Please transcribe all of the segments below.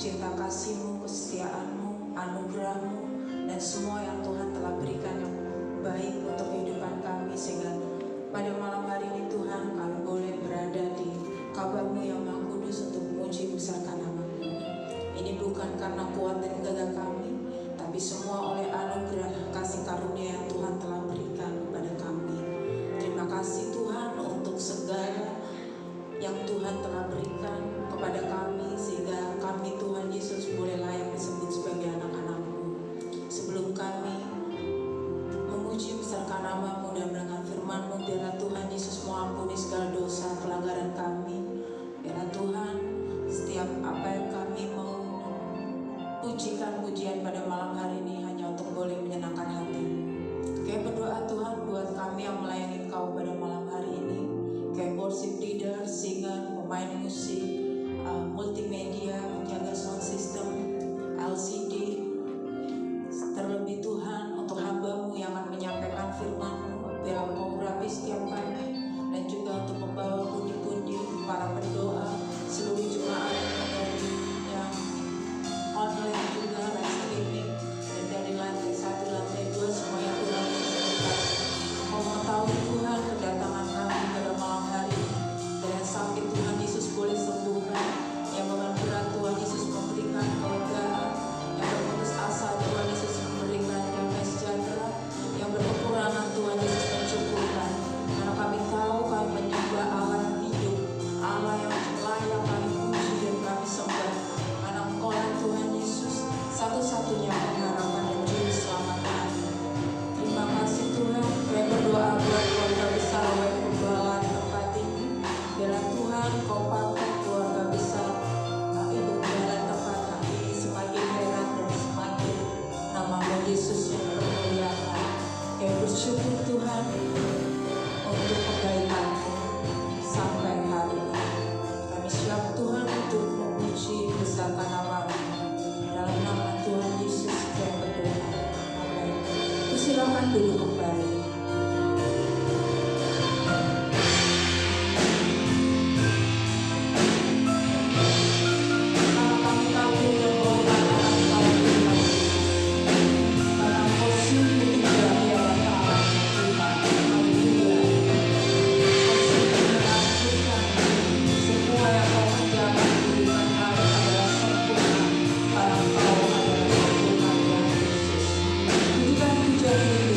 cinta kasih-Mu, kesetiaan-Mu, anugerah-Mu, dan semua yang Tuhan telah berikan yang baik untuk kehidupan kami, sehingga pada malam hari ini Tuhan kami boleh berada di kabar-Mu yang Maha Kudus untuk memuji besarkan nama-Mu. Ini bukan karena kuat dan gagah kami, tapi semua oleh anugerah kasih karunia yang Tuhan telah berikan kepada kami. Terima kasih Tuhan untuk segala yang Tuhan telah berikan kepada kami, sehingga kami Tuhan Yesus boleh layak disebut sebagai anak-anak-Mu. Sebelum kami memuji besarkan nama-Mu dan mendengar firman-Mu, biarlah Tuhan Yesus mengampuni segala dosa pelanggaran kami. Biarlah Tuhan setiap apa yang kami mau pujikan pujian pada malam hari ini hanya untuk boleh menyenangkan hati-Mu. Kayak berdoa Tuhan buat kami yang melayani Engkau pada malam hari ini, kayak worship leader, singer, pemain musik, multimedia, penjaga sound system, LCD. Terlebih Tuhan untuk hamba-Mu yang akan menyampaikan firman-Mu, biarlah Engkau urapi setiap kami, dan juga untuk membawa pundi-pundi para pendoa, seluruh jemaat yang online juga, live streaming, dan dari lantai 1, lantai 2, semuanya Tuhan memberkati. Kau mengetahui Tuhan kedatangan kami pada malam hari ini, dan yang sakit Tuhan Yesus boleh sembuhkan, yang beban berat Tuhan Yesus memberikan kelegaan, yang berputus asa Tuhan Yesus memberikan damai sejahtera, yang berkekurangan Tuhan Yesus mencukupkan. Karena kami tahu kami menyembah Allah yang hidup, Allah yang layak kami puji dan kami sembah. Karena Engkau Tuhan Yesus satu-satunya pengharapan dan juru selamat kami. Terima kasih Tuhan. Kami berdoa buat keluarga besar WF Gembala di tempat ini. Biarlah Tuhan Kau pakai keluarga besar Ibu Gembala di tempat ini semakin hebat dan semakin nama-Mu Yesus yang termuliakan. Kami bersyukur Tuhan untuk kebaikan-Mu sampai hari ini. Kami siap Tuhan untuk memuji besarkan nama-Mu. Dalam nama Tuhan Yesus kami berdoa. Amin. Silakan duduk kembali. Pujikan pujian ini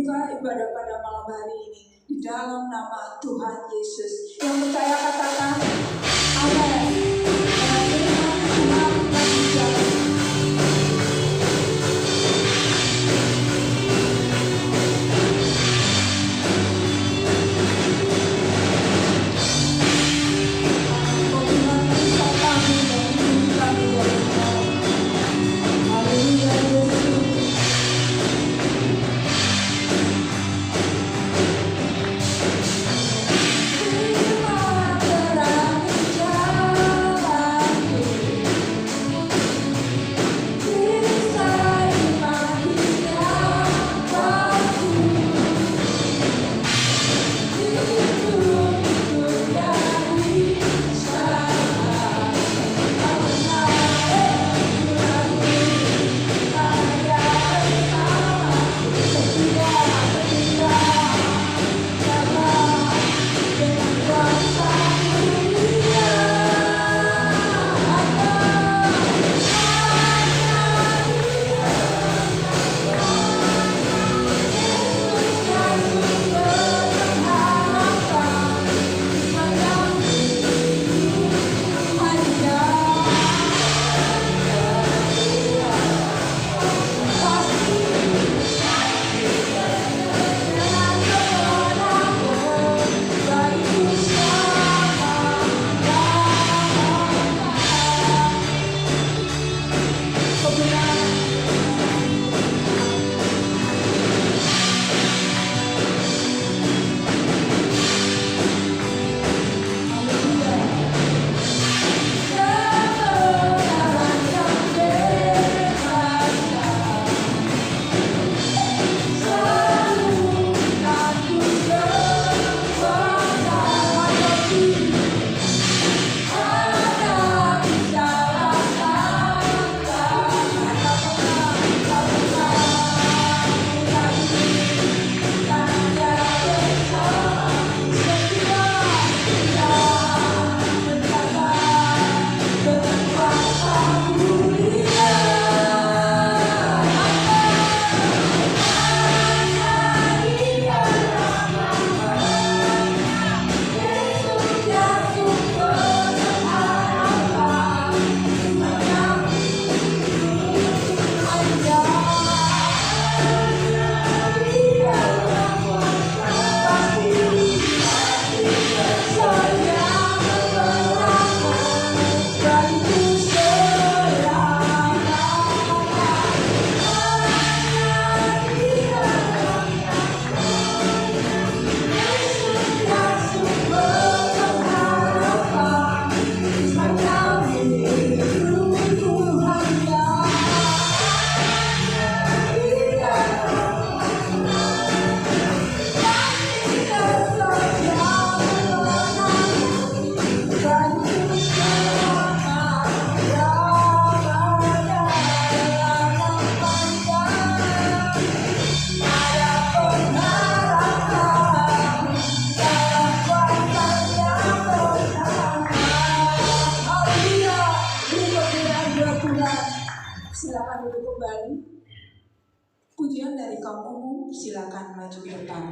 buka ibadah pada malam hari ini di dalam nama Tuhan Yesus. Yang percaya katakan amin. Tuhan yang bicara. Silakan duduk kembali. Pujian dari kaum umum silakan maju ke depan.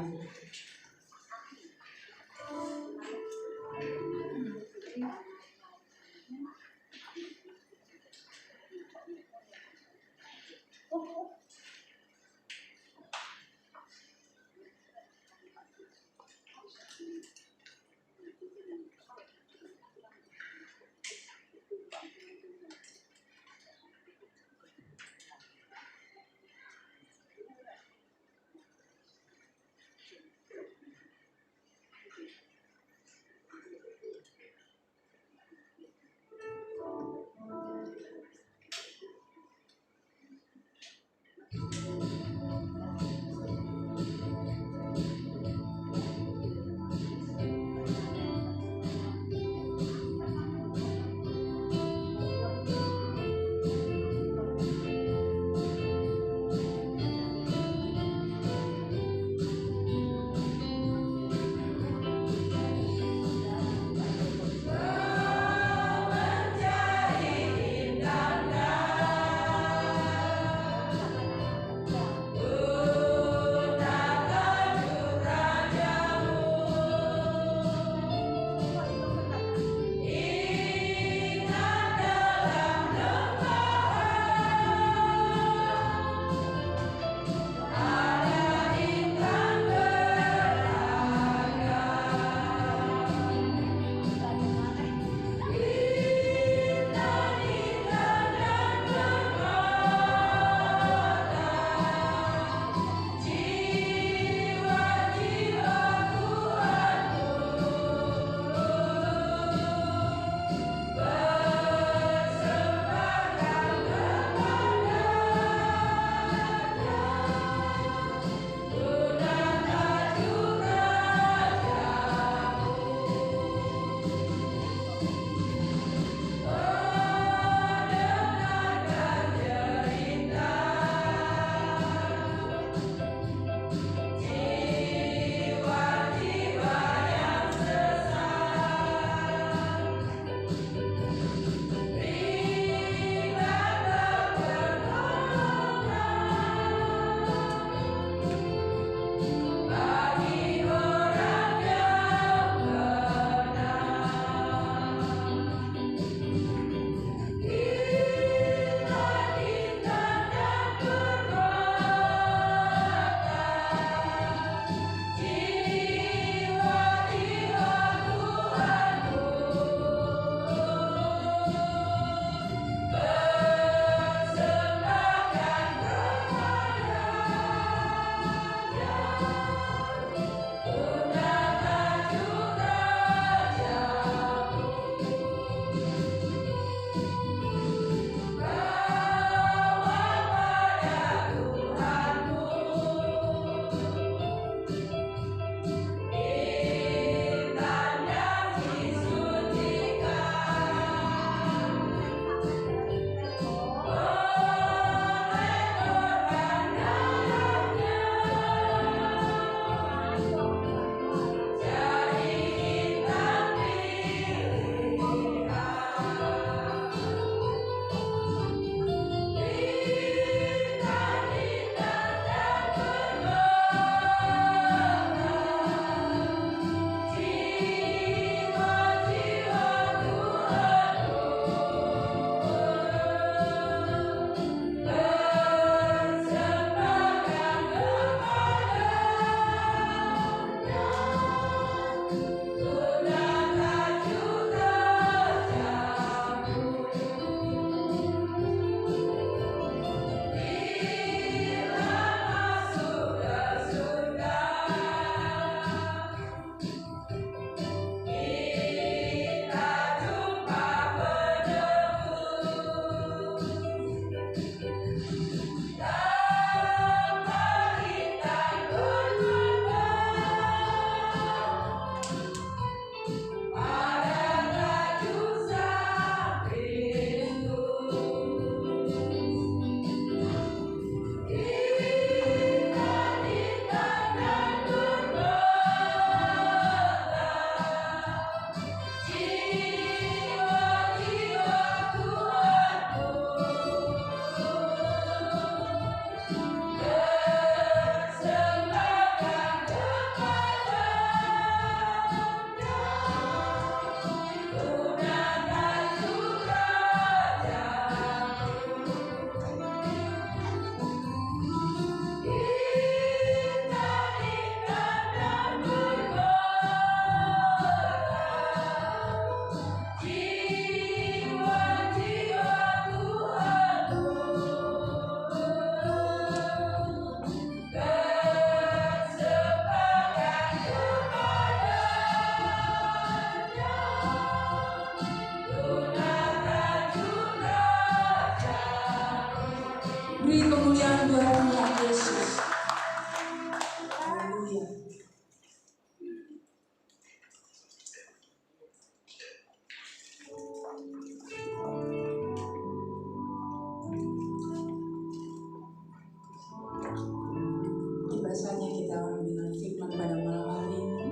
tiba saatnya kita mendengar firman pada malam hari ini.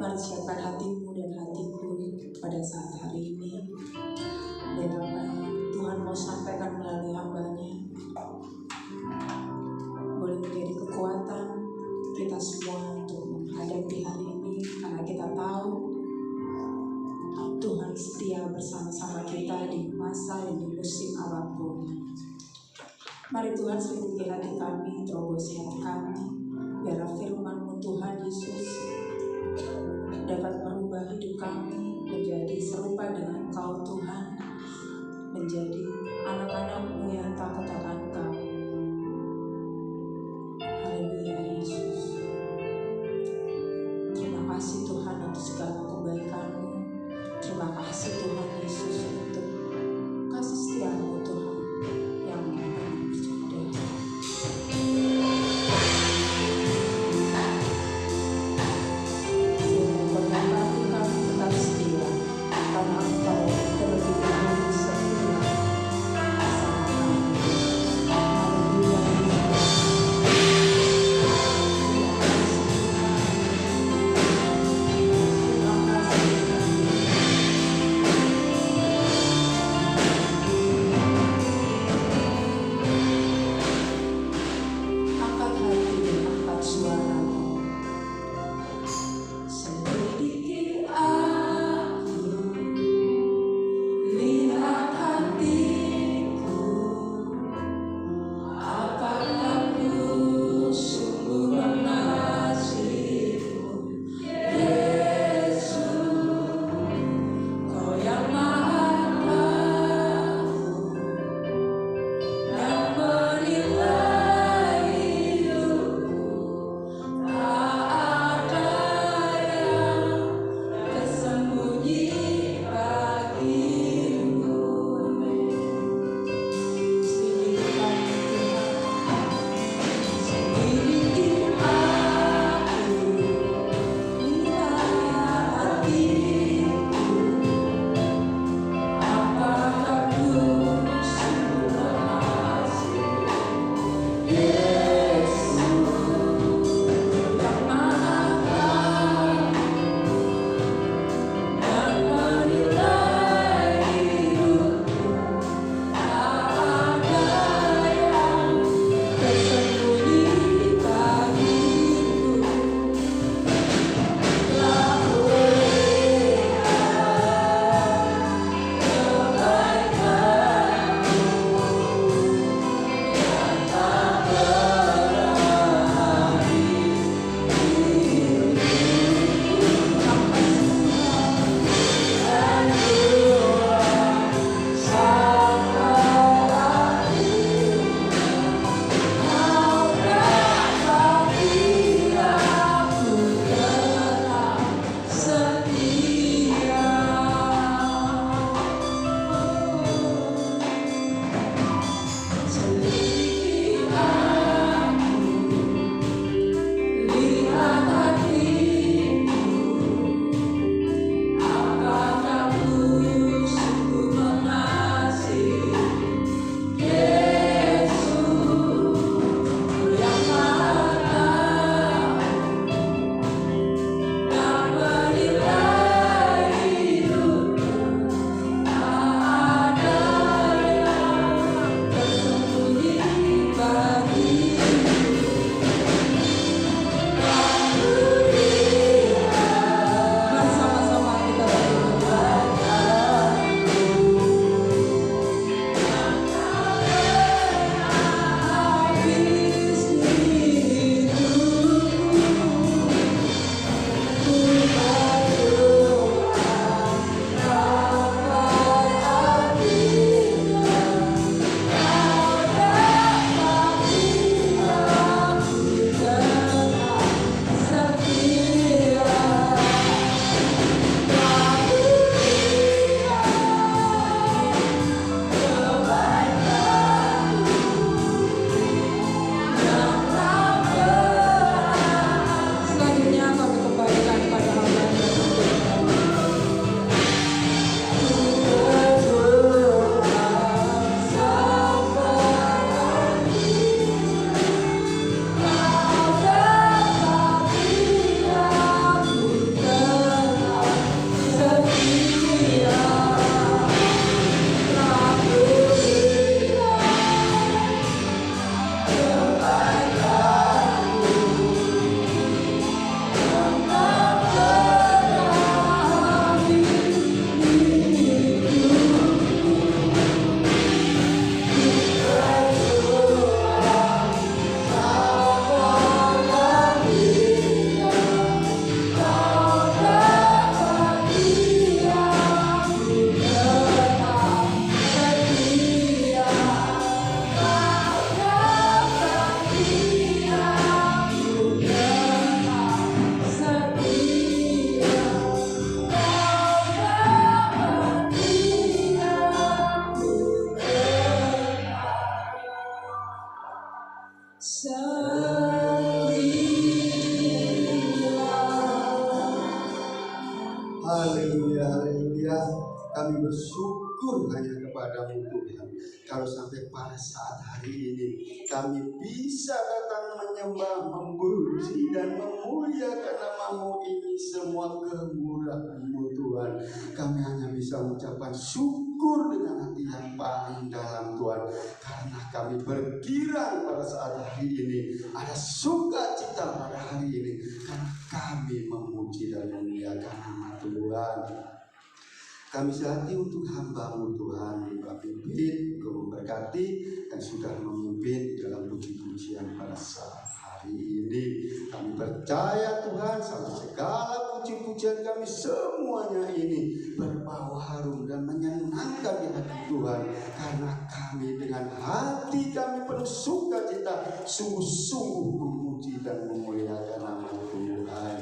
Mari siapkan hatimu dan hatiku pada saat hari ini, dan apa yang Tuhan mau sampaikan melalui hamba-Nya boleh menjadi kekuatan kita semua untuk menghadapi hari ini, karena kita tahu Tuhan setia bersama-sama kita di masa dan di musim apapun. Mari Tuhan selimuti hati kami, terobosi hati kami, biar firman-Mu Tuhan Yesus dapat merubah hidup kami menjadi serupa dengan Engkau Tuhan, menjadi anak-anak-Mu yang takut akan Engkau. Haleluya Yesus. Terima kasih Tuhan untuk segala kebaikan-Mu. Terima kasih Tuhan Yesus untuk kasih setia-Mu Tuhan yang pernah berjuang. haleluya. Kami bersyukur hanya kepadamu Tuhan. Kalau sampai pada saat hari ini kami bisa datang menyembah, memuji dan memuliakan nama-Mu, ini semua kemurahan-Mu Tuhan. Kami hanya bisa mengucapkan syukur dengan hati yang paling dalam Tuhan. Karena kami berkirang pada saat hari ini ada sukacita pada hari ini, karena kami memuji dan memuliakan nama Tuhan. Kami sehati untuk hamba-Mu Tuhan, Pak Pipit, Engkau memberkati dan sudah memimpin dalam puji-pujian pada saat hari ini. Kami percaya Tuhan, sampai segala puji-pujian kami semuanya ini berbau harum dan menyenangkan di hati Tuhan. Karena kami dengan hati kami penuh sukacita, sungguh-sungguh memuji dan memuliakan nama Tuhan.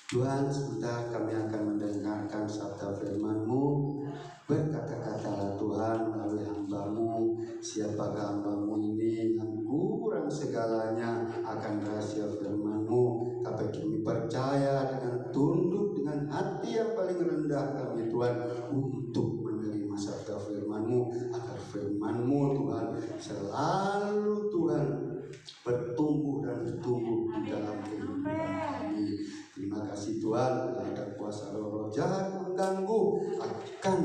Tuhan, sebentar kami akan mendengarkan sabda firman-Mu. Berkata-katalah Tuhan melalui hamba-Mu. Siapakah hamba-Mu ini yang kurang segalanya akan rahasia firman-Mu, tapi kami percaya dengan tunduk, dengan hati yang paling rendah kami Tuhan, untuk menerima sabda firman-Mu, agar firman-Mu Tuhan selalu Tuhan bertumbuh dan bertumbuh di dalam kehidupan kami. Terima kasih Tuhan, ada kuasa roh jahat mengganggu akan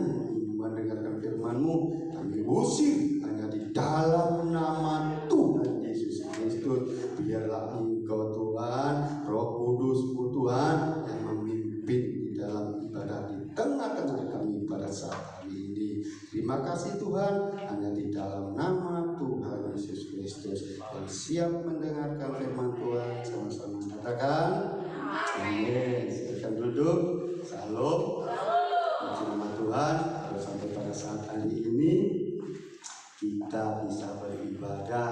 mendengarkan firman-Mu. Kami usir hanya di dalam nama Tuhan Yesus Kristus. Biarlah Engkau Tuhan, Roh Kudus-Mu Tuhan, yang memimpin di dalam ibadah di tengah-tengah kami pada saat hari ini. Terima kasih Tuhan, hanya di dalam nama Tuhan Yesus Kristus. Dan siap mendengarkan firman Tuhan, sama-sama katakan amin. Silakan duduk. Salam. Puji nama Tuhan. Kalau sampai pada saat hari ini kita bisa beribadah,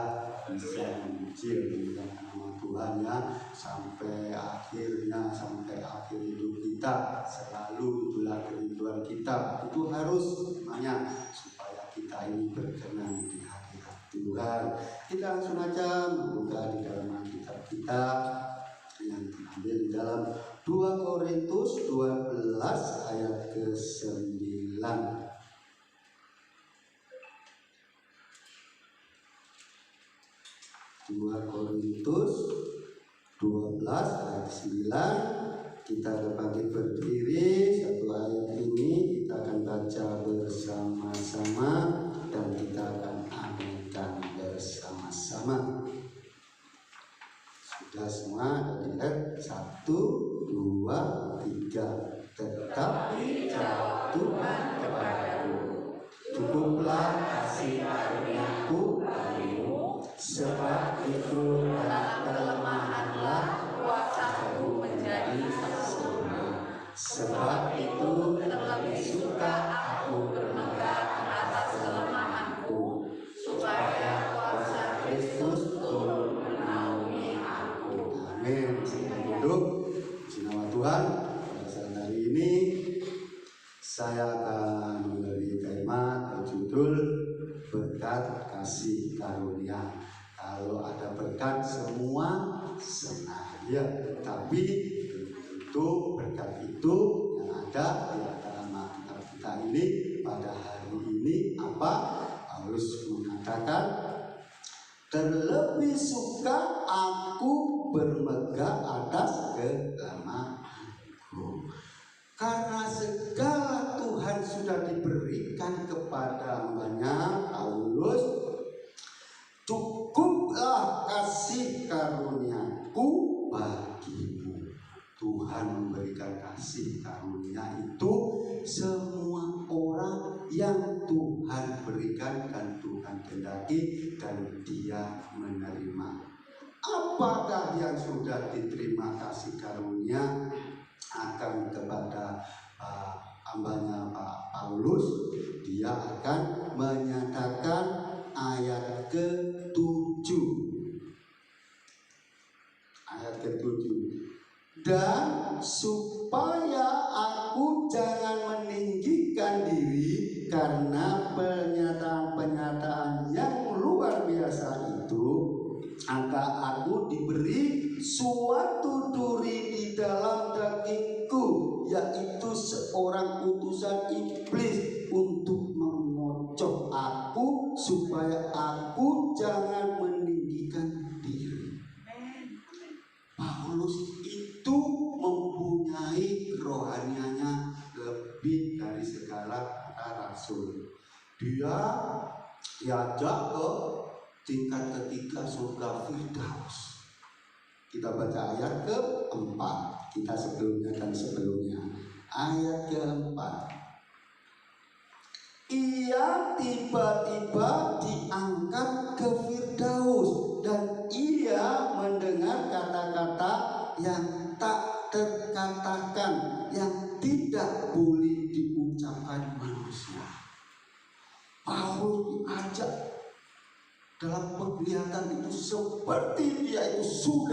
bisa memuji nama Tuhan ya, sampai akhirnya, sampai akhir hidup kita, selalu itulah kerinduan kita. Itu harus semuanya supaya kita ini berkenan di hadirat Tuhan. Kita langsung aja membuka di dalam Alkitab kita yang terambil di dalam 2 Korintus 12 ayat ke-9. 2 Korintus 12 ayat 9. Kita dapat berdiri, satu ayat ini kita akan baca bersama-sama dan kita akan aminkan bersama-sama. Sudah semua dilihat? 1, 2, 3. Tetapi jawab Tuhan kepadaku, cukuplah kasih karunia-Ku bagimu, sebab itu dalam kelemahanlah kuasa-Ku menjadi sempurna. Sebab itu terlebih suka aku bermegah atas kelemahanku, supaya kuasa Kristus turut menaungi aku. Amin. Silakan duduk. Puji nama Tuhan. Pada saat hari ini saya akan memberi tema berjudul berkat kasih karunia. Kalau ada berkat semua senang ya, tapi itu berkat itu yang ada di dalam Alkitab kita ini pada hari ini apa? Paulus mengatakan, terlebih suka aku bermegah atas kelemahanku. Karena segala Tuhan sudah diberikan kepada hambanya Paulus, cukuplah kasih karunia-Ku bagimu. Tuhan memberikan kasih karunia itu semua orang yang Tuhan berikan dan Tuhan kehendaki dan dia menerima. Apakah yang sudah diterima kasih karunia akan kepada hambanya Pak Paulus? Dia akan menyatakan ayat ke-7. Ayat ke-7. Dan supaya aku jangan meninggikan diri karena pernyataan-pernyataan yang luar biasa itu, maka aku diberi suatu duri di dalam dagingku, yaitu seorang utusan iblis untuk memojok aku supaya aku jangan meninggikan diri. Paulus itu mempunyai kerohaniannya lebih dari segala para rasul. Dia diajak ke tingkat ketiga surga Firdaus. Kita baca ayat keempat. Kita sebelumnya ayat keempat. Ia tiba-tiba diangkat ke Firdaus dan ia mendengar kata-kata yang tak terkatakan, yang tidak boleh diucapkan manusia. Paulus diajak dalam penglihatan itu seperti dia itu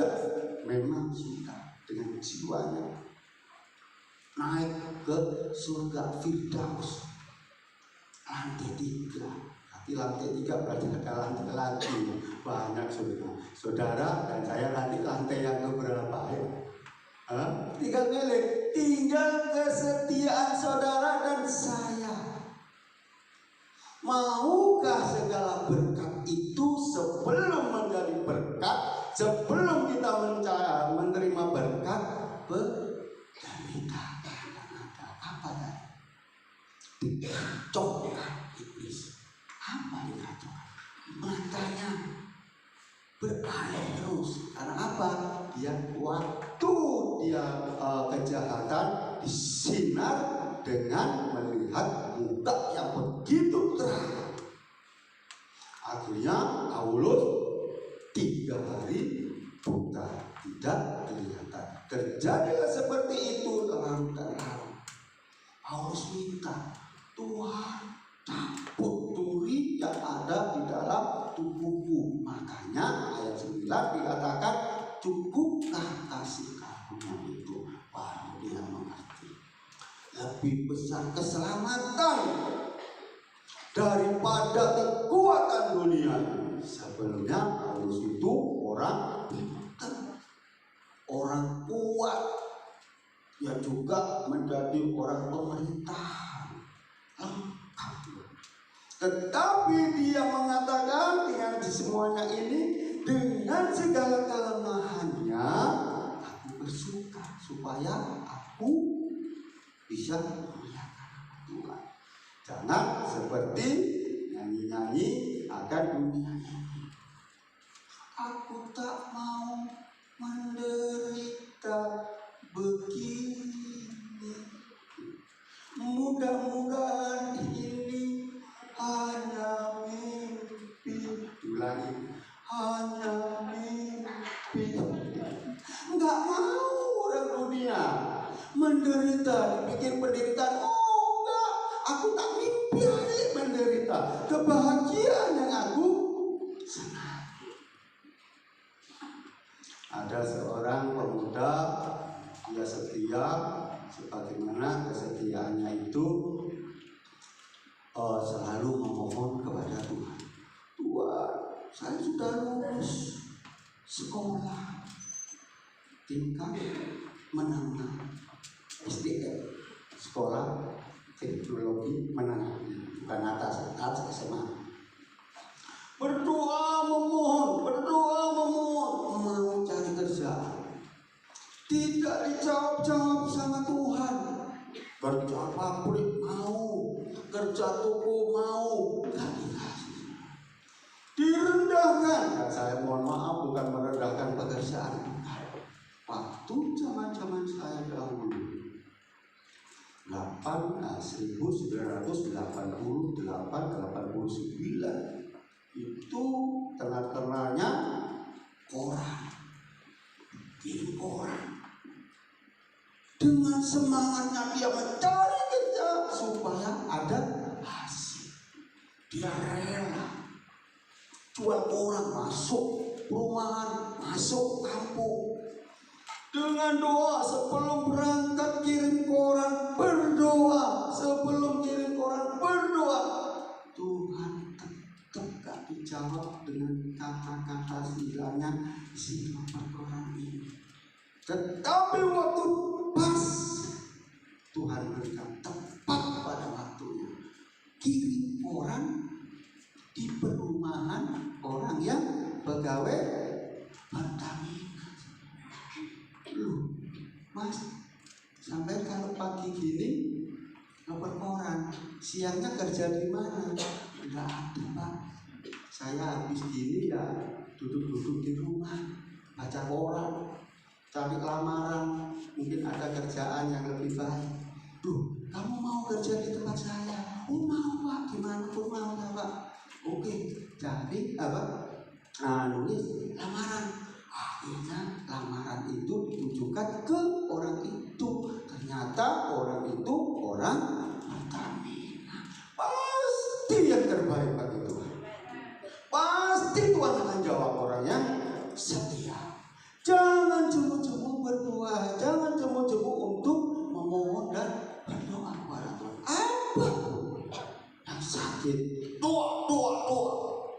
memang sudah dengan jiwanya naik ke surga Firdaus, lantai 3. Tapi lantai 3 berarti ada lantai banyak saudara dan saya nanti lantai yang keberapa ya? Tinggal kesetiaan saudara dan saya. Maukah segala berkat itu sebelum menggali berkat, sebelum kita menerima berkat, penderitaan ada apa tadi? Dikacaukan iblis. Apa dikacaukan? Matanya berair terus. Karena apa? Waktu dia kejahatan disinar dengan melihat muka yang begitu terang. Akhirnya Paulus 3 hari buta, tidak kelihatan. Terjadilah seperti itu dalam terharu. Paulus minta, Tuhan cabut duri yang ada di dalam tubuhku. Makanya ayat 9 dikatakan, cukupkah kasih karunia itu? Baru dia mengerti. Lebih besar keselamatan daripada kekuatan dunia. Sebelumnya Paulus itu orang pintar, orang kuat, ya juga menjadi orang pemerintahan lengkap. Tetapi dia mengatakan dengan semuanya ini, dengan segala kelemahannya, aku bersuka supaya aku bisa memuliakan Tuhan. Jangan seperti nyanyi-nyanyi akan dunia ini. Aku tak mau menderita begini. Mudah-mudahan ini hanya mimpi. Ulangi, hanya mimpi. Enggak mau orang dunia menderita, dipikir penderitaan. Oh enggak, aku tak mimpi hari menderita. Kebahagiaan yang aku senang. Ada seorang pemuda, dia setia, sebagaimana kesetiaannya itu selalu memohon kepada Tuhan. Tuhan, saya sudah lulus sekolah tingkat menengah SDM, sekolah teknologi menengah, bukan atas SMA. Berdoa memohon, mau cari kerja. Tidak dijawab sama Tuhan. Kerja pabrik mau, kerja toko mau, gak dikasih. Direndahkan. Dan saya mohon maaf, bukan merendahkan pekerjaan. Waktu zaman saya dahulu 1988-89 itu tengah-tengahnya koran, kirim koran. Dengan semangatnya dia mencari kerja supaya ada hasil. Dia rela jual koran, masuk perumahan, masuk kampung. Dengan doa sebelum berangkat kirim koran, berdoa. Sebelum kirim koran, berdoa. Tuhan tetap gak dijawab dengan kata-kata silanya si orang ini. Tetapi waktu pas Tuhan berikan tepat pada waktunya, kirim orang di perumahan orang yang pegawai Pertamina. Loh, Mas, sampai kalau pagi gini lapor koran, siangnya kerja di mana? Enggak ada, Pak. Saya habis gini ya duduk-duduk di rumah, baca koran, cari lamaran, mungkin ada kerjaan yang lebih baik. Duh, kamu mau kerja di tempat saya? Oh mau, Pak, gimana pun mau ya, Pak. Oke, jadi apa? Nulis lamaran. Akhirnya lamaran itu ditujukan ke orang itu. Ternyata orang itu orang Pertamina. Pasti yang terbaik bagi Tuhan. Pasti Tuhan akan jawab orang yang setia. Jangan cemu-cemu berdoa, jangan cemu-cemu untuk memohon dan berdoa kepada Tuhan. Apa yang sakit, doa,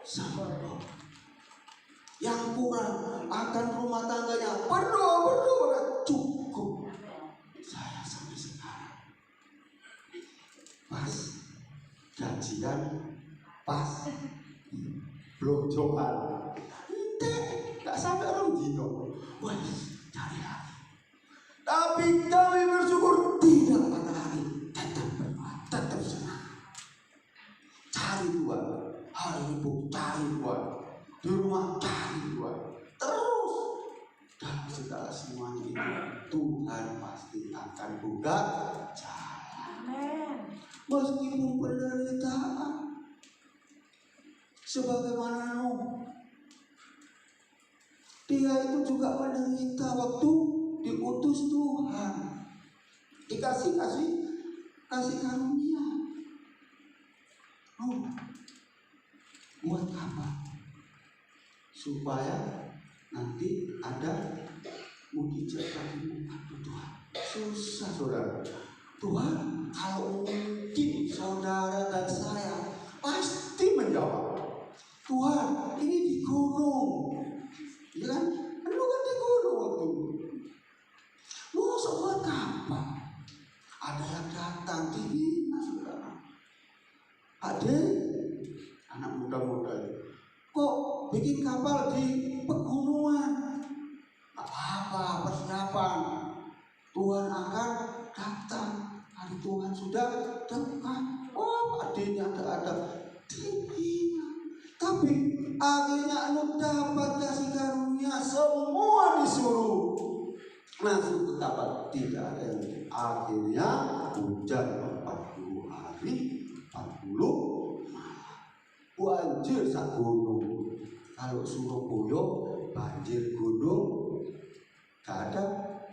sabar. Yang kurang akan rumah tangganya, berdoa, cukup. Saya sampai sekarang pas gajian, pas belum johan, nggak sampai orang dino, wah cari lagi. Tapi kami bersyukur tidak pada hari, tetap berdoa, tetap senang. Cari Tuhan, hari ini cari Tuhan, di rumah cari Tuhan, terus dalam segala semuanya itu Tuhan pasti akan buka jalan. Meskipun penderitaan, sebagaimana Nuh, dia itu juga menderita waktu diutus Tuhan, dikasih karunia. Buat apa? Supaya nanti ada mujizat bagi umat Tuhan. Susah, saudara. Tuhan kalau mungkin saudara dan saya pasti menjawab, Tuhan ini di gunung, ya kan? Lu kan di gunung waktu mau buat apa? Ada yang datang di saudara. Ada anak muda-muda, kok bikin kapal di pegunungan? Apa persiapan? Tuhan akan datang. Hari Tuhan sudah dekat. Oh, adanya ada dihina. Tapi akhirnya lu dapat kasih karunia, semua disuruh masuk ke kapal. Tidak ada yang akhirnya hujan 40 hari 40 malam. Banjir sak gunung. Kalau Surabaya banjir gunung, gak ada.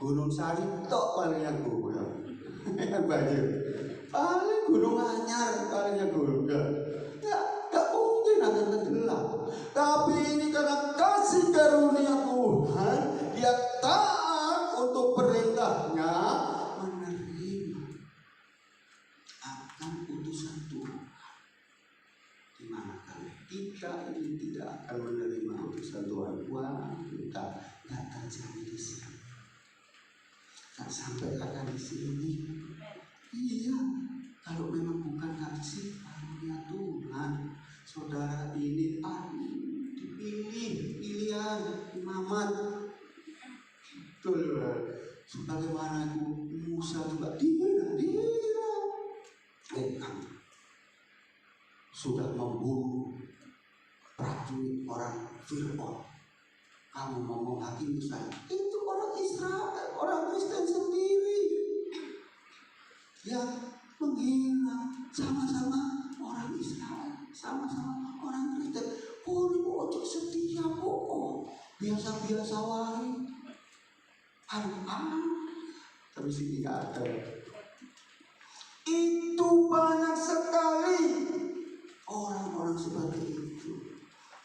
Gunung Sari tok palingnya gunung. Banjir. Paling Gunung Anyar palingnya gunung. Gak mungkin akan tenggelam. Tapi ini karena kasih karunia Tuhan, dia taat untuk perintahnya, menerima akan utusan Tuhan. Dimana kalau kita ini tidak akan menerima utusan Tuhan, wah kita nggak terjadi di sini, nggak sampai akan di sini. Iya, kalau memang bukan kasih karunia Tuhan, saudara ini dipilih pilihan imamat. Betul, sebagaimana Musa juga dihina. Kamu sudah membunuh prajurit orang Fir'aun, kamu mau menghakimi saya? Itu orang Israel, orang Kristen sendiri yang menghina, sama-sama orang Israel, sama-sama orang Kristen. Ini ojo setia kok, biasa-biasa wae. Tapi sini nggak ada. Itu banyak sekali orang-orang seperti itu.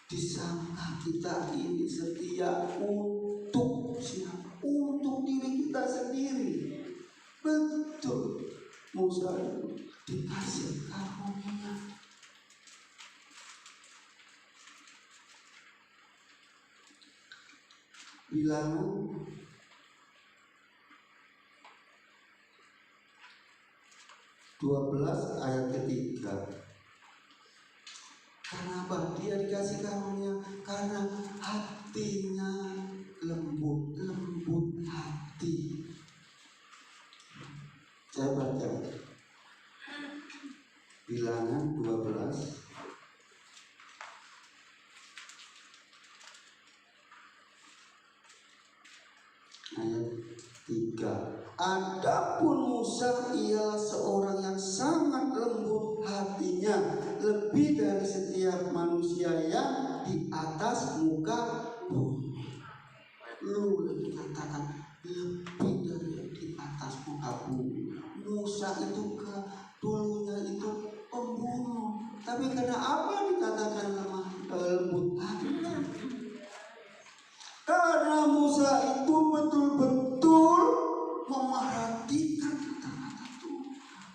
Disangka kita ini setia untuk siapa? Untuk diri kita sendiri. Betul. Musa dikasih karunia. Bilangan 12 ayat ketiga. Kenapa dia dikasih karunia? Karena hatinya lembut hati. Saya baca Bilangan 12 ayat 3. Adapun Musa ialah seorang yang sangat lembut hatinya, lebih dari setiap manusia yang di atas muka bumi. Lu dikatakan lebih dari di atas muka bumi. Musa itu dulunya itu pembunuh, tapi karena apa dikatakan lembut hati? Karena Musa itu betul-betul memerhatikan kata-kata Tuhan.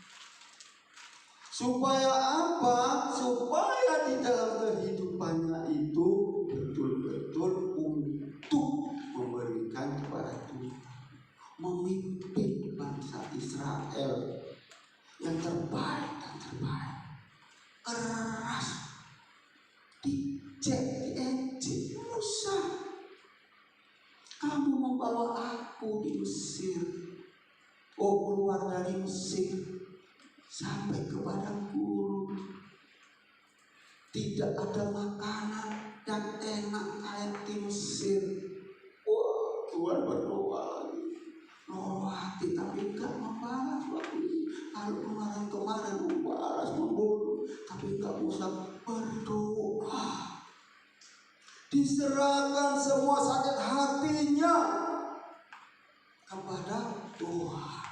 Supaya apa? Supaya di dalam kehidupannya itu betul-betul untuk memberikan kepada Tuhan, memimpin bangsa Israel yang terbaik dan terbaik. Keras, diejek Musa. Kamu membawa aku di Mesir, keluar dari Mesir sampai ke padang gurun. Tidak ada makanan yang enak kayak di Mesir. Wah, Tuhan berdoa lagi. Hati tapi enggak membalas waktu itu. Kalau kemarin membalas, membunuh, tapi enggak usah berdoa. Diserahkan semua sakit hatinya kepada Tuhan.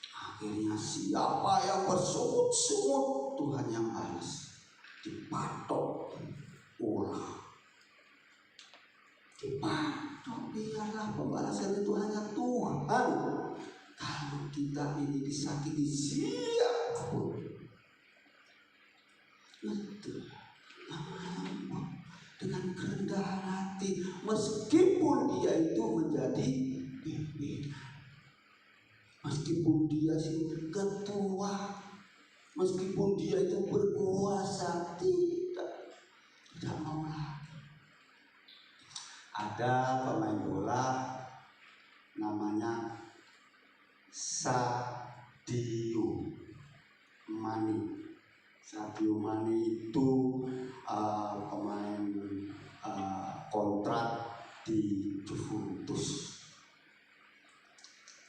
Akhirnya siapa yang bersungut-sungut, Tuhan yang balas. Dipatok ulang. Dipatok, biarlah pembalasan itu hanya Tuhan. Kalau kita ini disakiti siapapun, itu lama-lama dengan kerendahan hati, meskipun dia itu menjadi pimpin, meskipun dia si ketua, meskipun dia itu berkuasa, tidak mau lagi. Ada pemain bola namanya Sadio Mane. Sadio Mane itu pemain kontrak di Juventus.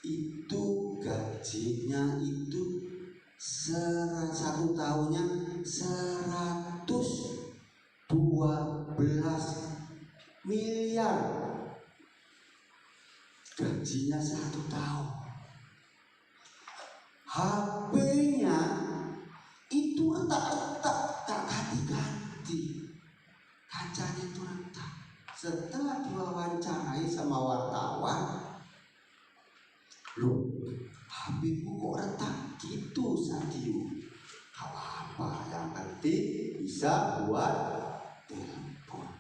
Itu gajinya itu satu tahunnya 112 miliar. Gajinya 1 tahun. HP-nya itu retak-retak, tak ganti-ganti. Kacanya itu retak. Setelah diwawancarai sama wartawan, loh, HP-mu kok retak gitu, Sadio? Gak apa-apa, yang penting bisa buat telepon.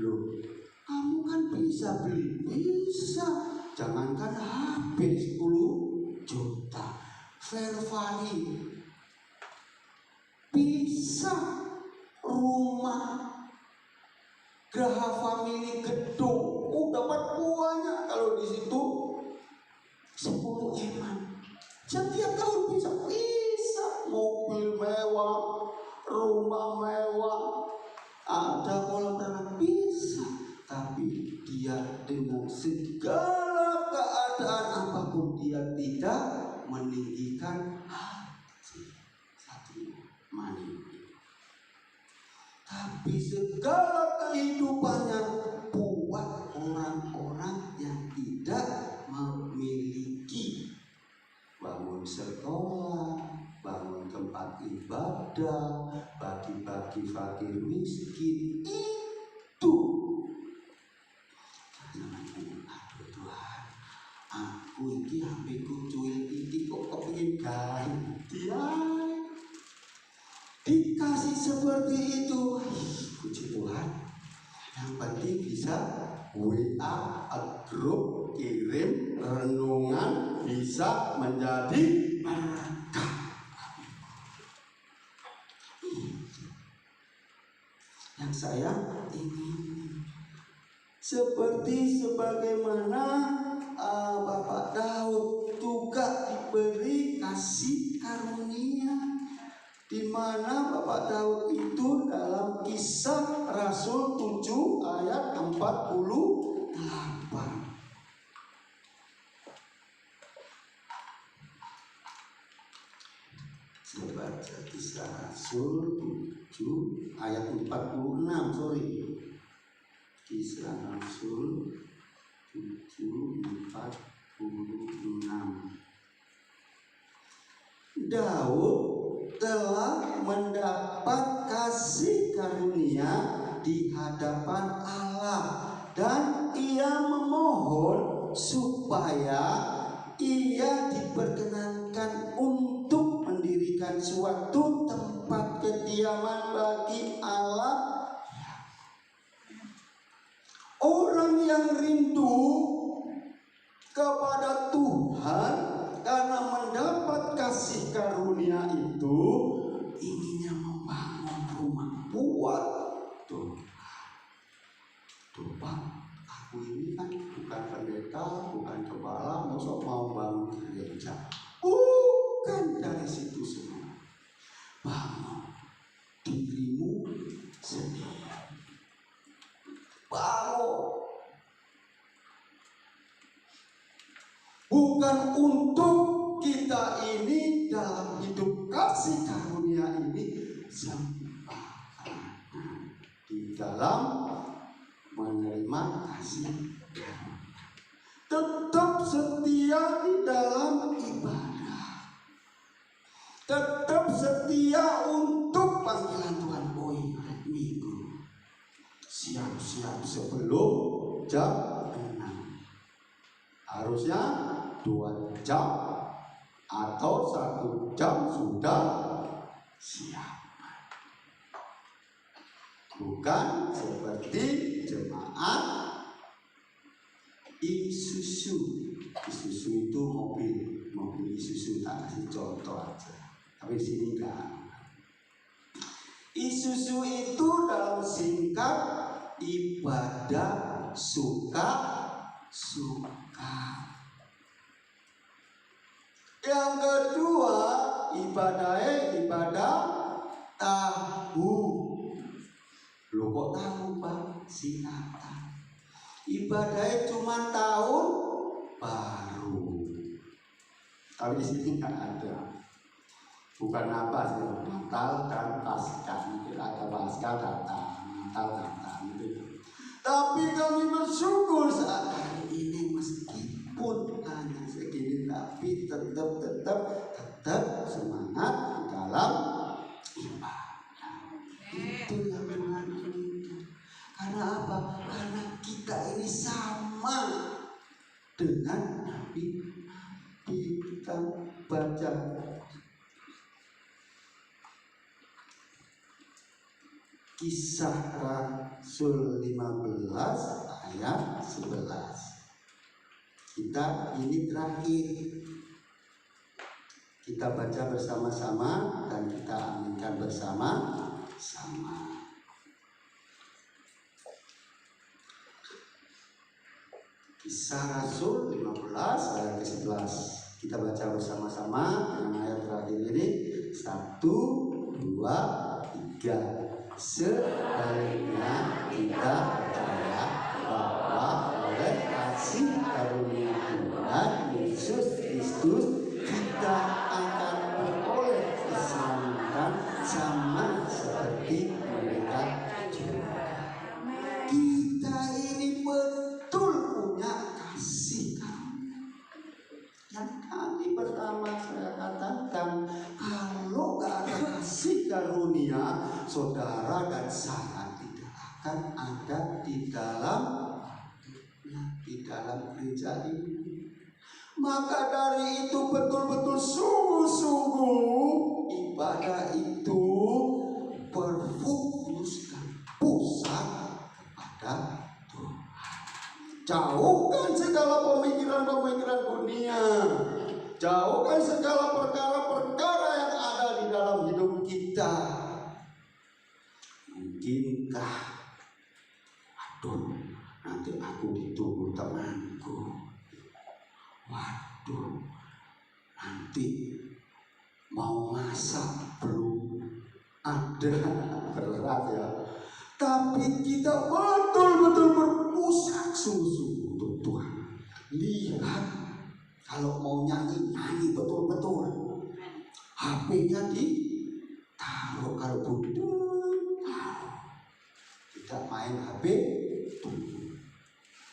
Loh, kamu kan bisa beli, bisa. Jangankan HP 10 juta, Ferrari bisa, rumah Graha Family gedung, dapat banyak kalau di situ 10 eman. Setiap tahun bisa mobil mewah, rumah mewah, ada kolam renang bisa. Tapi dia dengan segala keadaan apapun dia tidak meninggikan hati Sadio Mane. Tapi segala kehidupannya buat orang-orang yang tidak memiliki, bangun sekolah, bangun tempat ibadah, bagi-bagi fakir miskin. Itu aduh Tuhan, aku ini HP-ku cuil titik kok kepingin ganti. Dikasih seperti itu, puji Tuhan. Yang penting bisa WA, grup, kirim renungan, bisa menjadi berkah. Yang saya ingin seperti sebagaimana Bapak Daud juga diberi kasih karunia, di mana Bapak Daud itu dalam Kisah Rasul 7 ayat 48. Saya baca Kisah Rasul 7 ayat 46, Kisah Rasul 7:46. Daud telah mendapat kasih karunia di hadapan Allah, dan ia memohon supaya ia diperkenankan untuk mendirikan suatu tempat kediaman bagi Allah. Orang yang rindu kepada Tuhan karena mendapat kasih karunia itu, inginnya membangun rumah buat Tuhan. Pak, aku ini kan bukan pendeta, bukan kepala, masa mau bangun gereja? Bukan dari situ semua. Bangun dirimu sendiri. Bangun. Bukan untuk kita ini dalam hidup kasih karunia ini sempurna di dalam menerima kasih karunia. Tetap setia di dalam ibadah. Tetap setia untuk panggilan Tuhan. Minggu siap-siap sebelum jam 6. Harusnya 2 jam atau 1 jam sudah siap. Bukan seperti jemaat Isuzu. Isuzu itu mobil Isuzu, tak kasih contoh aja. Tapi di sini enggak. Isuzu itu dalam singkat ibadah suka-suka. Yang kedua ibadah tahu. Loh kok tahu Pak? Silakan. Ibadahnya cuma tahun baru. Tapi di sini nggak ada. Bukan apa sih, Natal dan Paskah. Mungkin ada Paskah datang, Natal datang gitu. Tapi kami bersyukur saat hari ini meskipun hanya segini, tapi tetap semangat di dalam ibadah. Itu yang Tuhan inginkan. Karena apa? Karena kita ini sama dengan Nabi kita baca Kisah Rasul 15 ayat 11. Kita ini terakhir. Kita baca bersama-sama dan kita aminkan bersama-sama. Kisah Rasul 15 ayat ke-11. Kita baca bersama-sama dengan ayat terakhir ini. 1, 2, 3. Sebaliknya kita percaya bahwa oleh kasih karunia Tuhan Yesus Kristus kita akan beroleh keselamatan sama seperti mereka juga. Kita ini betul punya kasih karunia. Yang tadi pertama saya katakan, kalau gak ada kasih karunia, saudara dan saya tidak akan ada di dalam gereja ini. Maka dari itu betul-betul sungguh-sungguh ibadah itu berfokus dan pusat kepada Jauhkan segala pemikiran-pemikiran dunia. Jauhkan segala perkara-perkara yang ada di dalam hidup kita. Mungkinkah, aduh, nanti aku ditunggu temanku. Waduh, nanti mau masak belum ada, berat ya. Tapi kita betul-betul berpusat sungguh-sungguh untuk Tuhan. Lihat, kalau mau nyanyi betul-betul. HP-nya ditaruh, kalau butuh tidak main HP.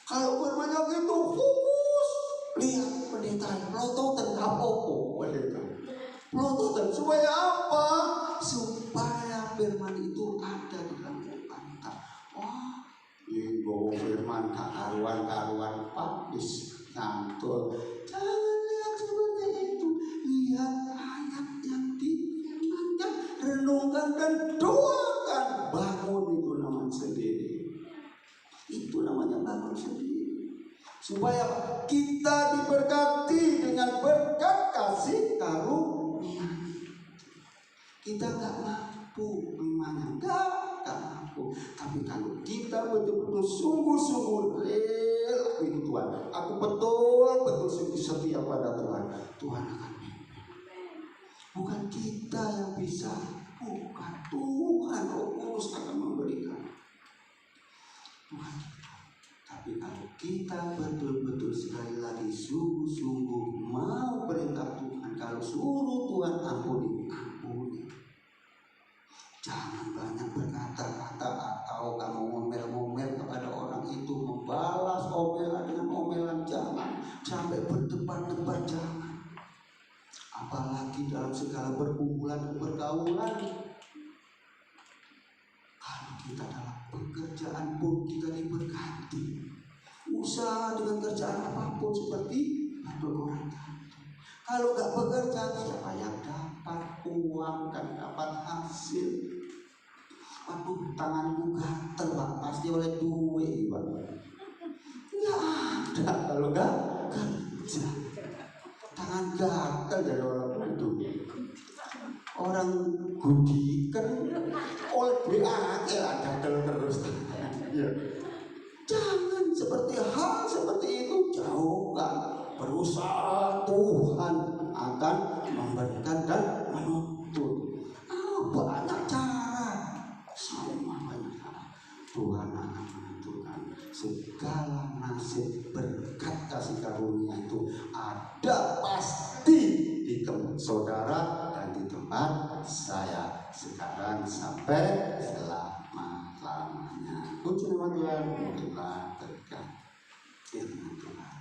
Kalau bermain gitu fokus. Lihat pendeta pelototan apa-apa pendeta. Pelototan supaya apa? Supaya firman itu ada di dalam kehidupan kita. Wah, ini bawa firman karuan pakis ngantul. Jangan lihat seperti itu. Lihat ayat yang difirmankan, renungkan dan doakan. Bangun itu namanya sendiri. Itu namanya bangun sendiri. Supaya kita diberkati dengan berkat kasih karunia. Kita gak mampu memangnya, gak mampu. Tapi kalau kita betul-betul sungguh-sungguh rela itu Tuhan, aku betul-betul setia pada Tuhan, Tuhan akan memimpin. Bukan kita yang bisa, bukan Tuhan. Roh Kudus akan memberikan Tuhan kita. Tapi kalau kita betul-betul sekali lagi sungguh-sungguh mau perintah Tuhan, kalau suruh Tuhan ampuni. Jangan banyak berkata-kata atau kamu ngomel-ngomel kepada orang itu, membalas omelan dengan omelan, jangan. Sampai berdebat-debat, jangan. Apalagi dalam segala perkumpulan dan pergaulan. Kalau kita dalam pekerjaan pun kita diberkati. Usaha dengan kerjaan apapun seperti orang tadi. Kalau gak bekerja, siapa yang dapat uang dan dapat hasil? Aduh, tanganku gatel Pak, pasti oleh duit Pak. Nggak ada kalau gak kerja. Tangan gatel dari orang itu. Orang gudikan oleh duit aja lah, gatel terus. Ya. Jangan seperti itu, jauhkan. Berusaha, Tuhan akan memberikan dan menuntut. Banyak cara, semua banyak cara. Tuhan akan menentukan segala nasib berkat kasih karunia itu ada pasti di tempat saudara dan di tempat saya sekarang sampai selama-lamanya. Puji nama Tuhan, itulah berkat firman Tuhan.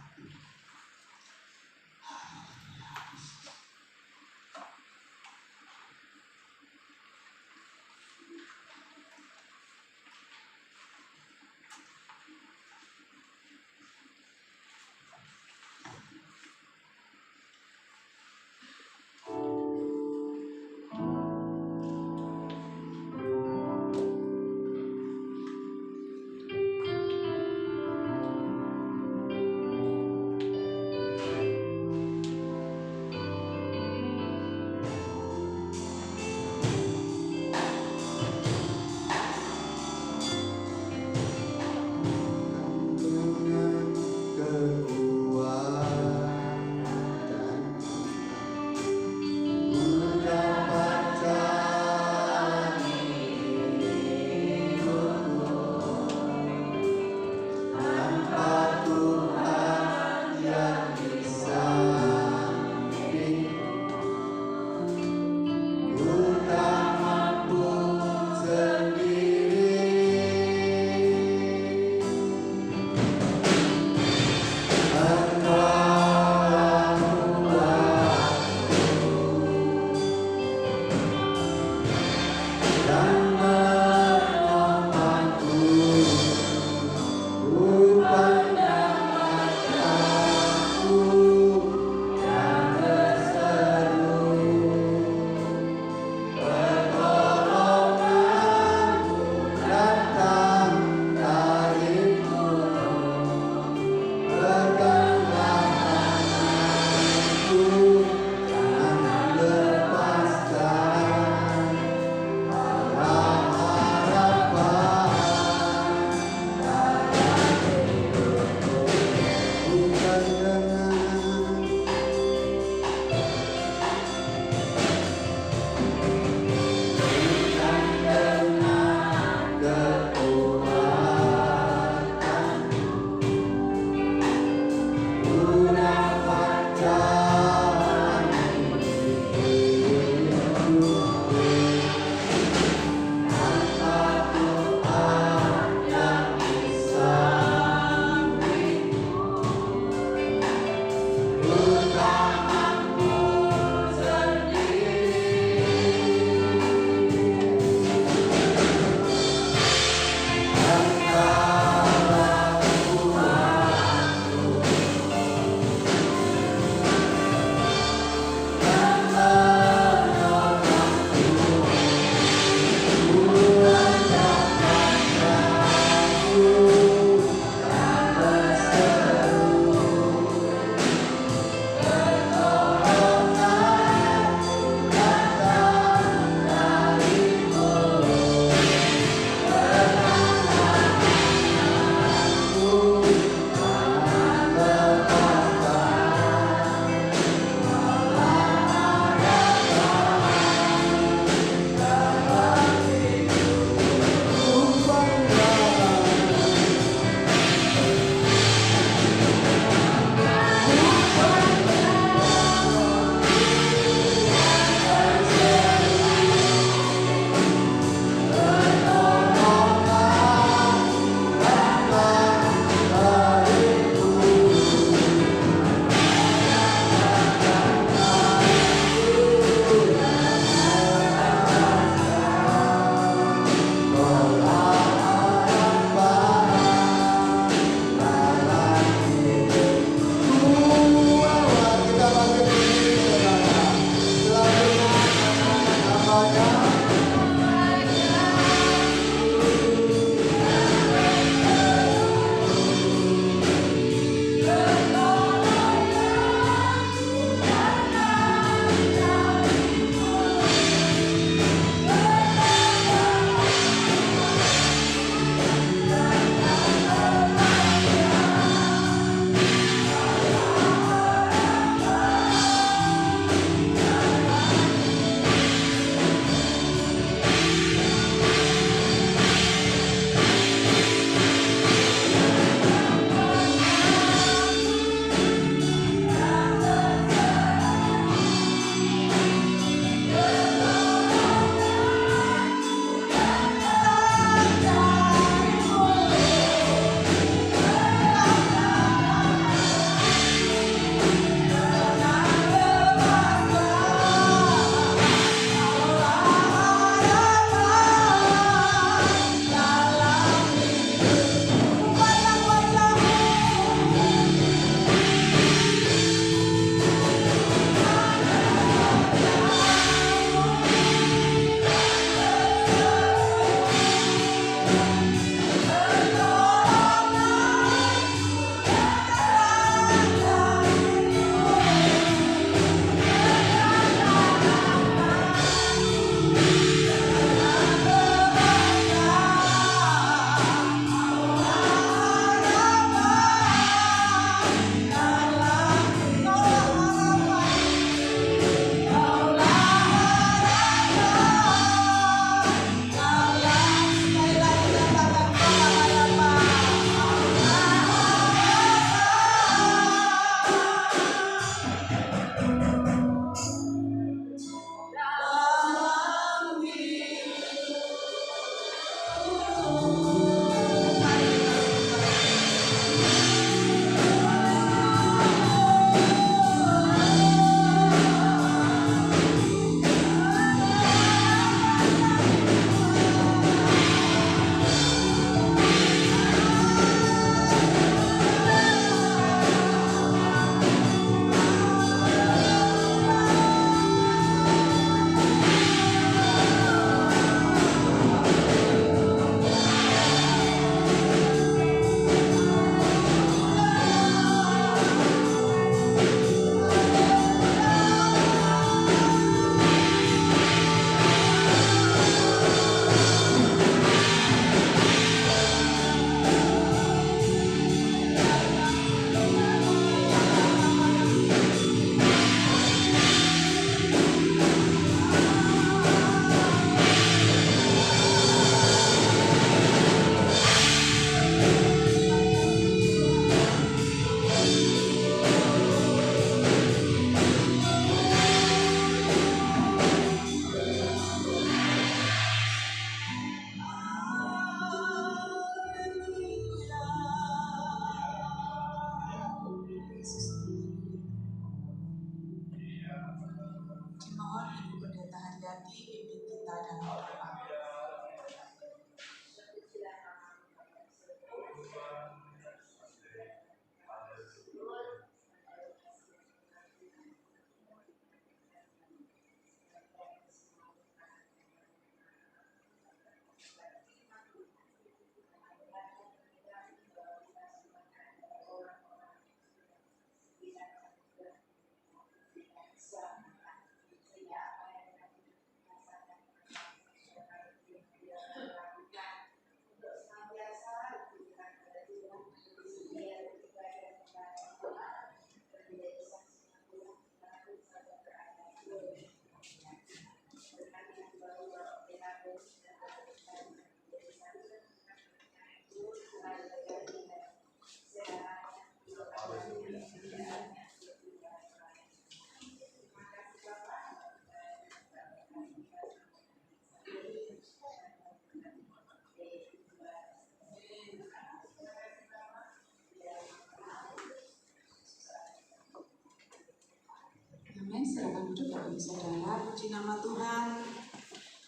duduk Bapak Ibu Saudara. Puji nama Tuhan,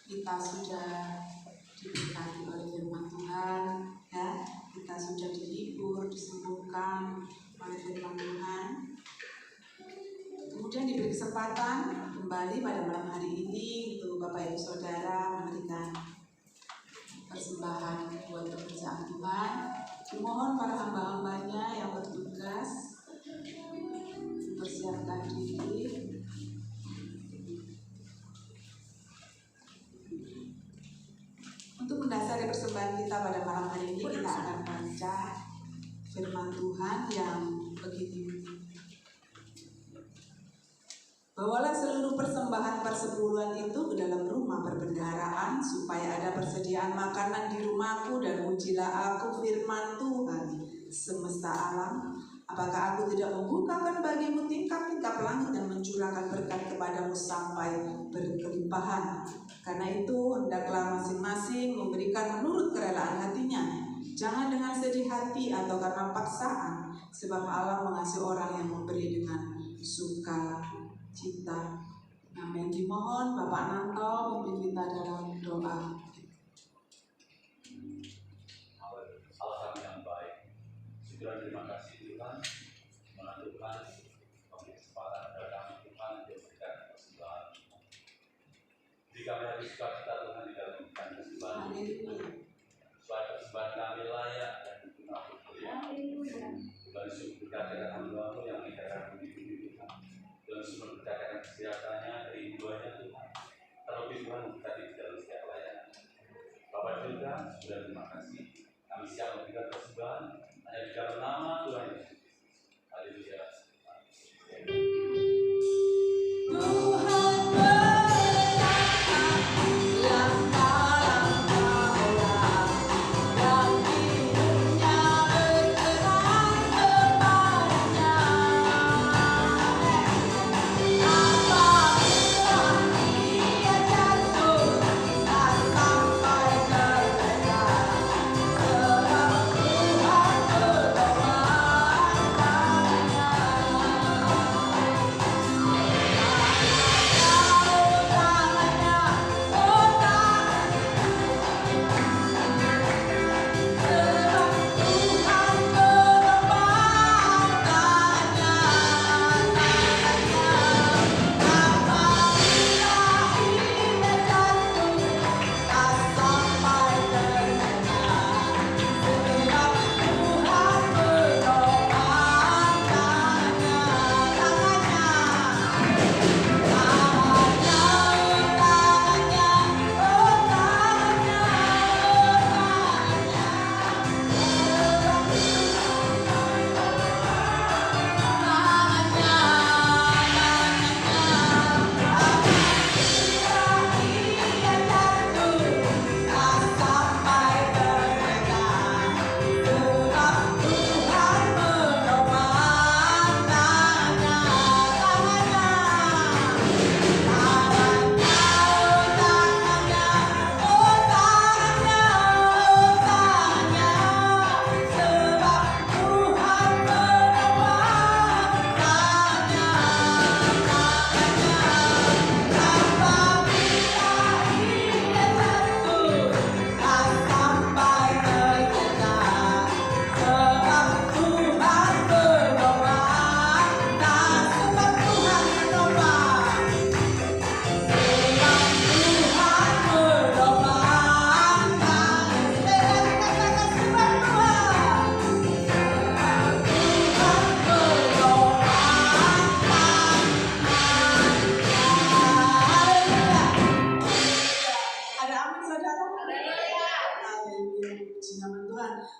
kita sudah diberkati oleh firman Tuhan, ya. Kita sudah dihibur, disembuhkan oleh firman Tuhan. Kemudian diberi kesempatan kembali pada malam hari ini untuk Bapak Ibu Saudara memberikan persembahan buat pekerjaan Tuhan. Dimohon para hamba-hambanya yang bertugas mempersiapkan diri. Untuk mendasari persembahan kita pada malam hari ini, kita akan baca firman Tuhan yang begini. Bawalah seluruh persembahan persepuluhan itu ke dalam rumah perbendaharaan, supaya ada persediaan makanan di rumahku, dan ujilah aku firman Tuhan semesta alam. Apakah aku tidak membukakan bagimu tingkap-tingkap langit dan mencurahkan berkat kepadamu sampai berkelimpahan? Karena itu hendaklah masing-masing memberikan menurut kerelaan hatinya, jangan dengan sedih hati atau karena paksaan, sebab Allah mengasihi orang yang memberi dengan suka cita. Amin. Dimohon Bapak Nanto memimpin kita dalam doa. Allah yang baik. Syukur terima kasih Tuhan, Tuhan memberi kesempatan kepada kami Tuhan untuk memberikan persembahan. Jika kami harus sukacita Tuhan di dalam memberikan persembahan ini, supaya persembahan kami layak dan dikenal mulia. Tuhan syukur dengan hamba-Mu yang menjaga budi Tuhan. Tuhan semua berkatakan kesehatannya dari duanya Tuhan. Terlebih Tuhan tadi di dalam setiap pelayanan. Bapak juga sudah terima kasih. Kami siap memberikan persembahan hanya di dalam nama Tuhan Yesus. Haleluya.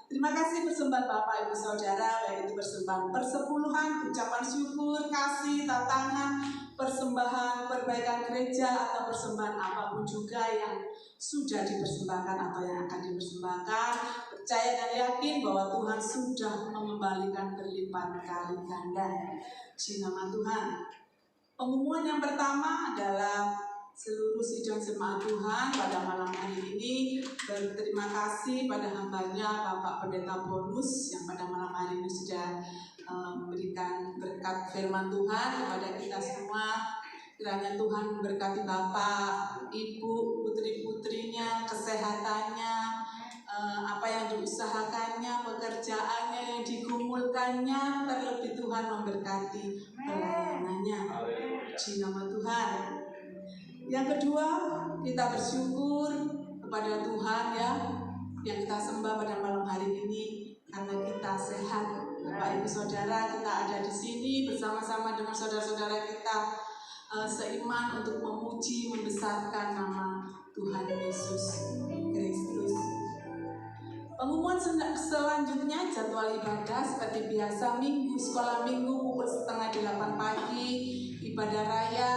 Terima kasih persembahan Bapak Ibu Saudara, baik itu persembahan persepuluhan, ucapan syukur, kasih, tantangan, persembahan perbaikan gereja, atau persembahan apapun juga yang sudah dipersembahkan atau yang akan dipersembahkan. Percaya dan yakin bahwa Tuhan sudah mengembalikan berlipat kali ganda. Puji nama Tuhan. Pengumuman yang pertama adalah seluruh sidang jemaat Tuhan pada malam hari ini berterima kasih pada hambanya Bapak Pendeta Bonus yang pada malam hari ini sudah memberikan berkat firman Tuhan kepada kita semua. Kiranya Tuhan memberkati Bapak, Ibu, putri-putrinya, kesehatannya, apa yang diusahakannya, pekerjaannya yang digumulkannya, terlebih Tuhan memberkati pelayanannya. Puji nama Tuhan. Yang kedua, kita bersyukur kepada Tuhan ya, yang kita sembah pada malam hari ini karena kita sehat. Bapak Ibu Saudara, kita ada di sini bersama-sama dengan saudara-saudara kita seiman untuk memuji, membesarkan nama Tuhan Yesus Kristus. Pengumuman selanjutnya jadwal ibadah seperti biasa Minggu, sekolah Minggu pukul 7:30 pagi, ibadah raya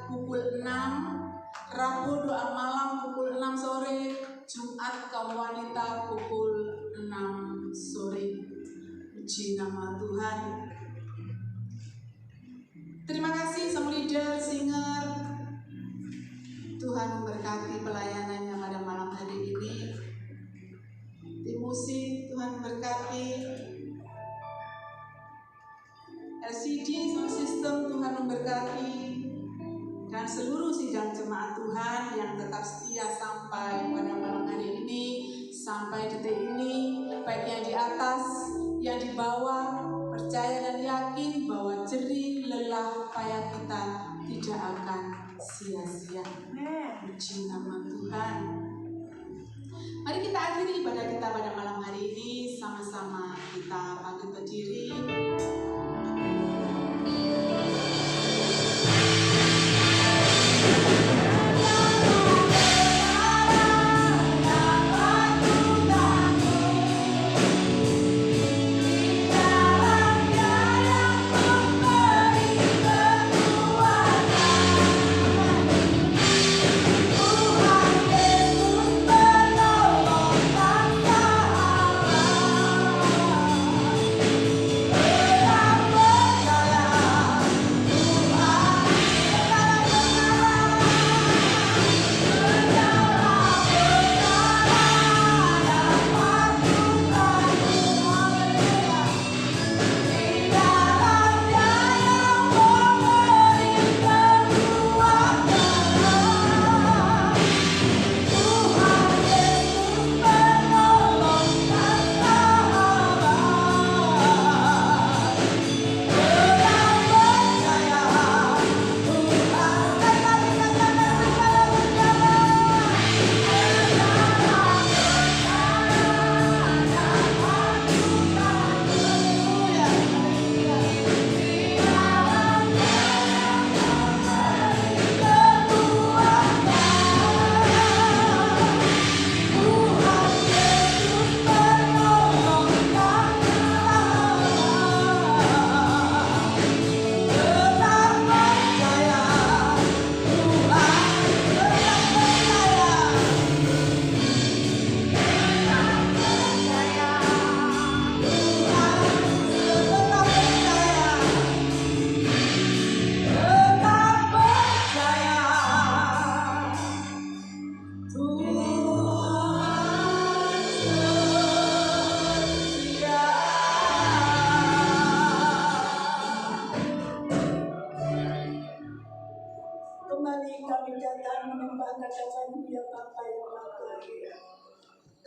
pukul 6, Rabu doa malam pukul 6 sore, Jumat kaum wanita pukul 6 sore. Puji nama Tuhan. Terima kasih semua leader, singer. Tuhan memberkati pelayanannya pada malam hari ini. Tim musik, Tuhan memberkati. LCD, sound system, Tuhan memberkati. Dan seluruh sidang jemaat Tuhan yang tetap setia sampai pada malam hari ini, sampai detik ini, baik yang di atas, yang di bawah, percaya dan yakin bahwa jerih lelah payah kita tidak akan sia-sia. Puji nama Tuhan. Mari kita akhiri ibadah kita pada malam hari ini, sama-sama kita bangkit berdiri.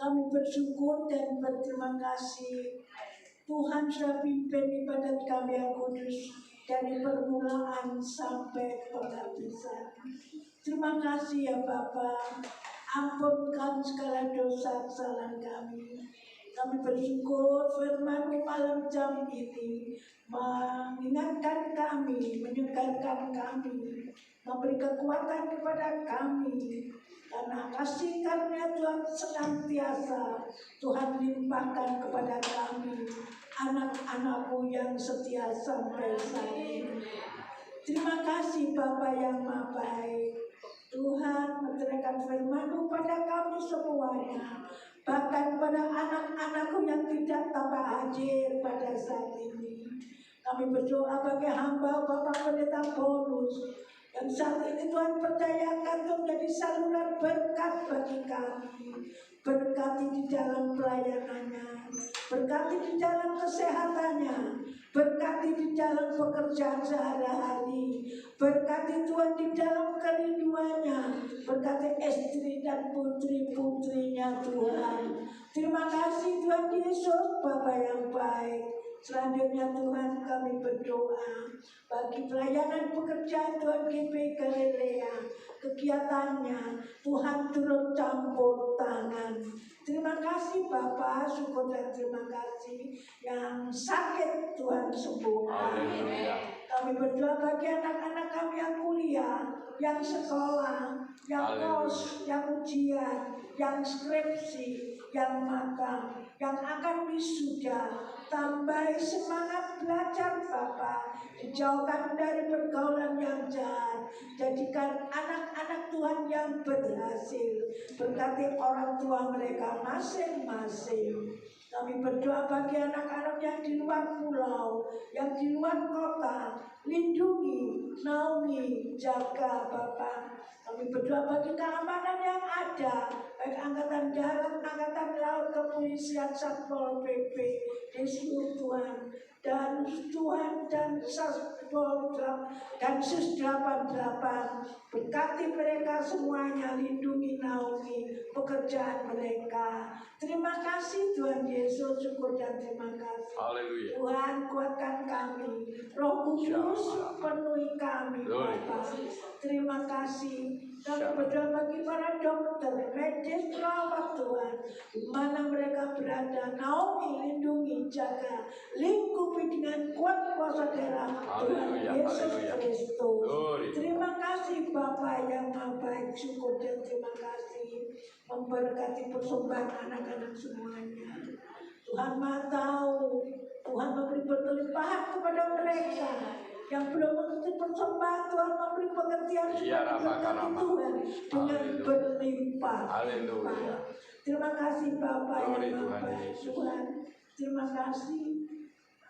Kami bersyukur dan berterima kasih Tuhan sudah pimpin ibadat kami yang kudus dari permulaan sampai penghabisan. Terima kasih ya Bapa, ampunkan segala dosa kesalahan kami. Kami bersyukur firman-Mu malam jam ini mengingatkan kami, menyegarkan kami, memberi kekuatan kepada kami. Karena kasih karunia Tuhan senantiasa Tuhan limpahkan kepada kami, anak-anak-Mu yang setia sampai saat ini. Terima kasih Bapa yang Maha Baik. Tuhan mencurahkan firman-Mu pada kami semuanya, bahkan pada anak-anak-Mu yang tidak tampak hadir pada saat ini. Kami berdoa bagi hamba Bapak Pendeta Paulus yang saat ini Tuhan percayakan untuk menjadi saluran berkat bagi kami. berkati di dalam pelayanannya, berkati di dalam kesehatannya, berkati di dalam pekerjaan sehari-hari, berkati Tuhan di dalam kerinduannya, berkati istri dan putri-putrinya Tuhan. Terima kasih Tuhan Yesus, Bapa yang baik. Selanjutnya Tuhan kami berdoa bagi pelayanan pekerjaan Tuhan GP Galilea, kegiatannya Tuhan turut campur tangan. Terima kasih Bapa, syukur dan terima kasih. Yang sakit Tuhan sembuhkan. Kami berdoa bagi anak-anak kami yang kuliah, yang sekolah, yang kos, yang ujian, yang skripsi, yang magang, yang akan wisuda. Tambah semangat belajar Bapa, dijauhkan dari pergaulan yang jahat, jadikan anak-anak Tuhan yang berhasil, berkati orang tua mereka masing-masing. Kami berdoa bagi anak-anak yang di luar pulau, yang di luar kota, lindungi, naungi, jaga Bapa. Kami berdoa bagi keamanan yang ada, baik angkatan darat, angkatan laut, kepolisian, satpol pp, di seluruh Tuhan, dan Tuhan dan satpol dan sus 88. Berkati mereka semuanya, lindungi, naungi pekerjaan mereka. Terima kasih Tuhan Yesus, syukur dan terima kasih. Haleluya. Tuhan kuatkan kami, Roh Kudus penuhi kami Bapa. Terima kasih. Kami berdoa bagi para dokter, medis, perawat Tuhan, di mana mereka berada, naungi, lindungi, jaga, lingkupi dengan kuat kuasa darah Tuhan Yesus Kristus. Terima kasih Bapa yang Maha Baik, syukur dan terima kasih. Memberkati persembahan anak-anak semuanya. Tuhan Maha Tahu, Tuhan memberi berlimpahan kepada mereka. Yang belum mengerti persembahan, Tuhan memberi pengertian supaya Tuhan dengan berlimpah. Haleluya. Terima kasih Bapa yang Maha Baik. Tuhan, terima kasih.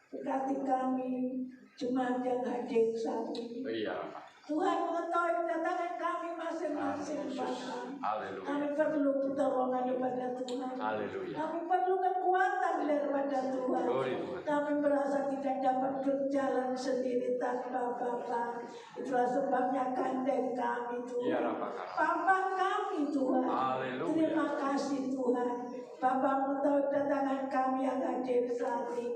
Berkati kami jemaat yang hadir saat ini. Tuhan mengetahui kedatangan kami masing-masing Bapa. Kami perlu pertolongan daripada Tuhan. Kami perlu kekuatan daripada Tuhan. Kami merasa tidak dapat berjalan sendiri tanpa Bapa. Itulah sebabnya gandeng kami Tuhan. Bapa kami Tuhan. Terima kasih Tuhan. Bapa mengetahui kedatangan kami yang hadir saat ini.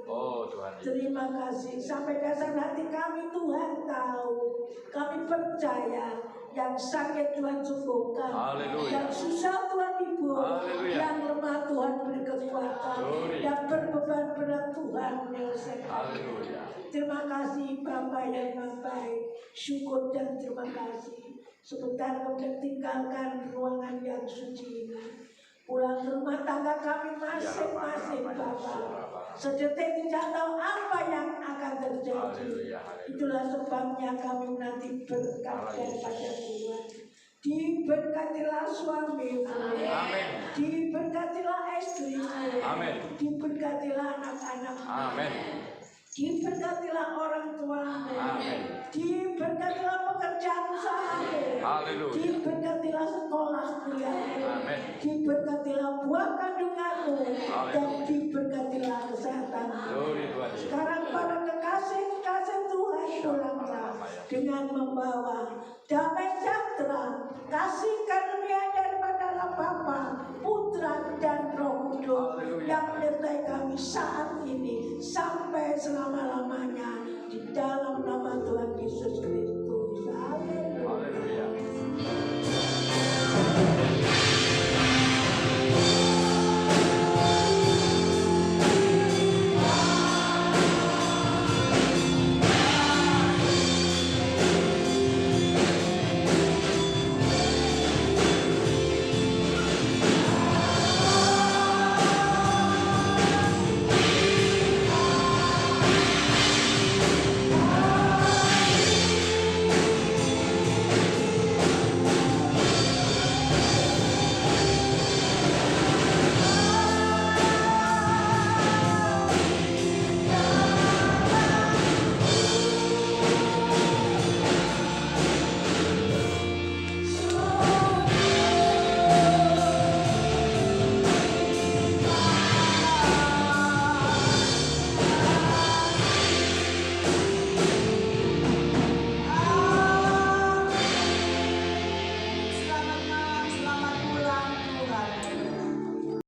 Terima kasih. Sampai dasar hati kami Tuhan tahu. Kami percaya yang sakit Tuhan sembuhkan, yang susah Tuhan hibur, yang lemah Tuhan beri kekuatan, yang berbeban berat Tuhan menyelesaikan. Terima kasih Bapa yang Maha Baik, syukur dan terima kasih. Sebentar kemudian tinggalkan ruangan yang suci ini, pulang ke rumah tangga kami masing-masing Bapa. Sedetik tidak tahu apa yang akan terjadi. Itulah sebabnya kami nanti berkat daripada Tuhan. Diberkatilah suamimu, diberkatilah istrimu, diberkatilah anak-anakmu, diberkatilah orang tuamu, diberkatilah pekerjaan usahamu, diberkatilah sekolah kuliahmu, diberkatilah buah kandunganmu, dan diberkatilah kesehatanmu. Sekarang para kekasih-kekasih Tuhan pulanglah dengan membawa damai sejahtera, kasih karunia daripada Bapa, Putra dan Roh Kudus yang menyertai kami saat ini sampai selama